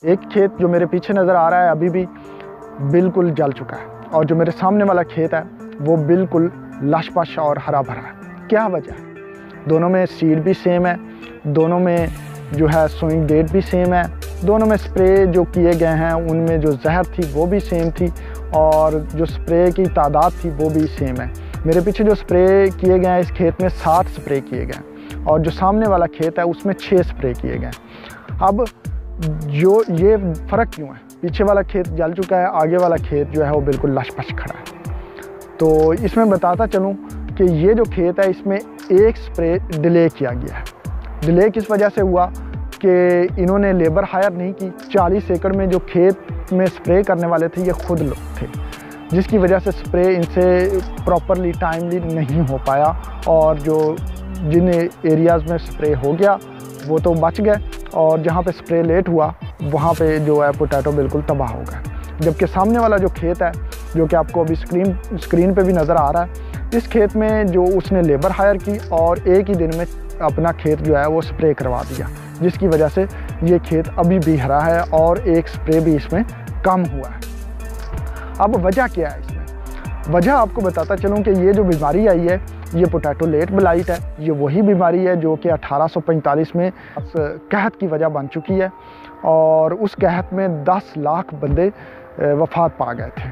एक खेत जो मेरे पीछे नज़र आ रहा है अभी भी बिल्कुल जल चुका है, और जो मेरे सामने वाला खेत है वो बिल्कुल लशपश और हरा भरा है। क्या वजह है? दोनों में सीड भी सेम है, दोनों में जो है सोइंग डेट भी सेम है, दोनों में स्प्रे जो किए गए हैं उनमें जो जहर थी वो भी सेम थी, और जो स्प्रे की तादाद थी वो भी सेम है। मेरे पीछे जो स्प्रे किए गए हैं इस खेत में 7 स्प्रे किए गए हैं, और जो सामने वाला खेत है उसमें 6 स्प्रे किए गए। अब जो ये फ़र्क क्यों है? पीछे वाला खेत जल चुका है, आगे वाला खेत जो है वो बिल्कुल लशपश खड़ा है। तो इसमें बताता चलूँ कि ये जो खेत है इसमें एक स्प्रे डिले किया गया है। डिले किस वजह से हुआ कि इन्होंने लेबर हायर नहीं की। 40 एकड़ में जो खेत में स्प्रे करने वाले थे ये खुद लोग थे, जिसकी वजह से स्प्रे इनसे प्रॉपरली टाइमली नहीं हो पाया, और जो जिन एरियाज़ में स्प्रे हो गया वो तो बच गए, और जहाँ पे स्प्रे लेट हुआ वहाँ पे जो है पोटैटो बिल्कुल तबाह हो गए। जबकि सामने वाला जो खेत है जो कि आपको अभी स्क्रीन पे भी नज़र आ रहा है, इस खेत में जो उसने लेबर हायर की और एक ही दिन में अपना खेत जो है वो स्प्रे करवा दिया, जिसकी वजह से ये खेत अभी भी हरा है और एक स्प्रे भी इसमें कम हुआ है। अब वजह क्या है इसमें? वजह आपको बताता चलूँ कि ये जो बीमारी आई है ये पोटैटो लेट ब्लाइट है। ये वही बीमारी है जो कि 1845 में कहत की वजह बन चुकी है, और उस कहत में 10 लाख बंदे वफात पा गए थे,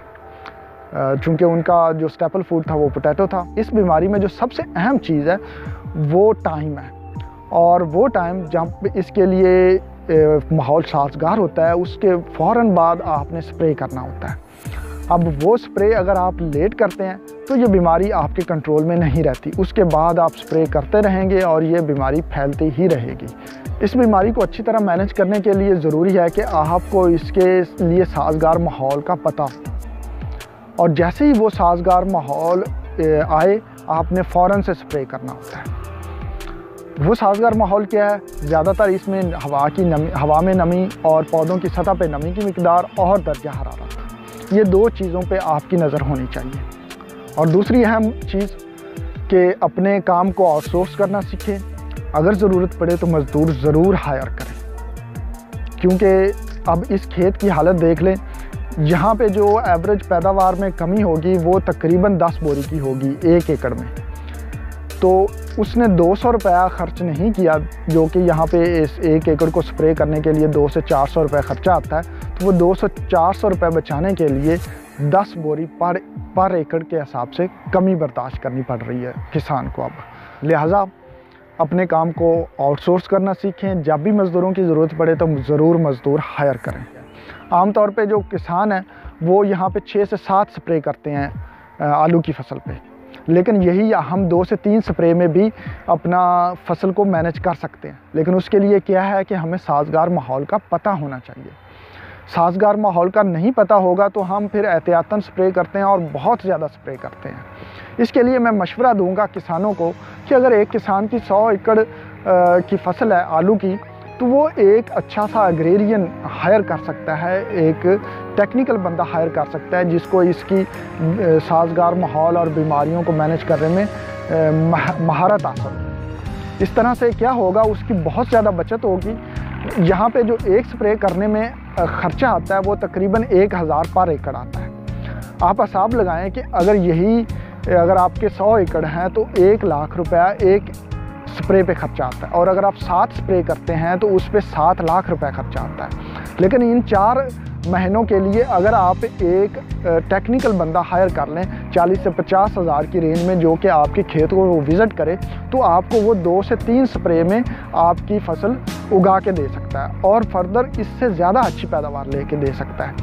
चूँकि उनका जो स्टेपल फूड था वो पोटैटो था। इस बीमारी में जो सबसे अहम चीज़ है वो टाइम है, और वो टाइम जब इसके लिए माहौल साजगार होता है उसके फ़ौरन बाद आपने स्प्रे करना होता है। अब वो स्प्रे अगर आप लेट करते हैं तो ये बीमारी आपके कंट्रोल में नहीं रहती, उसके बाद आप स्प्रे करते रहेंगे और ये बीमारी फैलती ही रहेगी। इस बीमारी को अच्छी तरह मैनेज करने के लिए ज़रूरी है कि आपको इसके लिए साजगार माहौल का पता हो, और जैसे ही वो साजगार माहौल आए आपने फ़ौरन से स्प्रे करना होता है। वो साजगार माहौल क्या है? ज़्यादातर इसमें हवा में नमी और पौधों की सतह पे नमी की मिकदार और दर्जा हरारत, ये 2 चीज़ों पे आपकी नज़र होनी चाहिए। और दूसरी अहम चीज़ कि अपने काम को आउटसोर्स करना सीखें। अगर ज़रूरत पड़े तो मज़दूर ज़रूर हायर करें, क्योंकि अब इस खेत की हालत देख लें। यहाँ पे जो एवरेज पैदावार में कमी होगी वो तकरीबन 10 बोरी की होगी 1 एकड़ में। तो उसने 200 रुपया खर्च नहीं किया, जो कि यहाँ पे इस 1 एकड़ को स्प्रे करने के लिए 200 से 400 रुपये खर्चा आता है। तो वो 200-400 रुपये बचाने के लिए 10 बोरी पर एकड़ के हिसाब से कमी बर्दाश्त करनी पड़ रही है किसान को। अब लिहाजा अपने काम को आउटसोर्स करना सीखें। जब भी मज़दूरों की ज़रूरत पड़े तो ज़रूर मज़दूर हायर करें। आमतौर पे जो किसान हैं वो यहाँ पे 6 से 7 स्प्रे करते हैं आलू की फसल पे, लेकिन यही हम 2 से 3 स्प्रे में भी अपना फसल को मैनेज कर सकते हैं। लेकिन उसके लिए क्या है कि हमें साजगार माहौल का पता होना चाहिए। साजगार माहौल का नहीं पता होगा तो हम फिर एहतियातन स्प्रे करते हैं और बहुत ज़्यादा स्प्रे करते हैं। इसके लिए मैं मशवरा दूंगा किसानों को कि अगर एक किसान की 100 एकड़ की फसल है आलू की, तो वो एक अच्छा सा एग्रेरियन हायर कर सकता है, एक टेक्निकल बंदा हायर कर सकता है जिसको इसकी साजगार माहौल और बीमारियों को मैनेज करने में महारत हासिल हो। इस तरह से क्या होगा, उसकी बहुत ज़्यादा बचत होगी। यहाँ पे जो एक स्प्रे करने में ख़र्चा आता है वो तकरीबन 1000 पर एकड़ आता है। आप हिसाब लगाएं कि अगर आपके 100 एकड़ हैं तो 1 लाख रुपया एक स्प्रे पे खर्चा आता है, और अगर आप 7 स्प्रे करते हैं तो उस पे 7 लाख रुपए खर्चा आता है। लेकिन इन 4 महीनों के लिए अगर आप एक टेक्निकल बंदा हायर कर लें 40 से 50 हज़ार की रेंज में, जो कि आपके खेत को वो विज़िट करे, तो आपको वो 2 से 3 स्प्रे में आपकी फसल उगा के दे सकता है, और फर्दर इससे ज़्यादा अच्छी पैदावार लेके दे सकता है।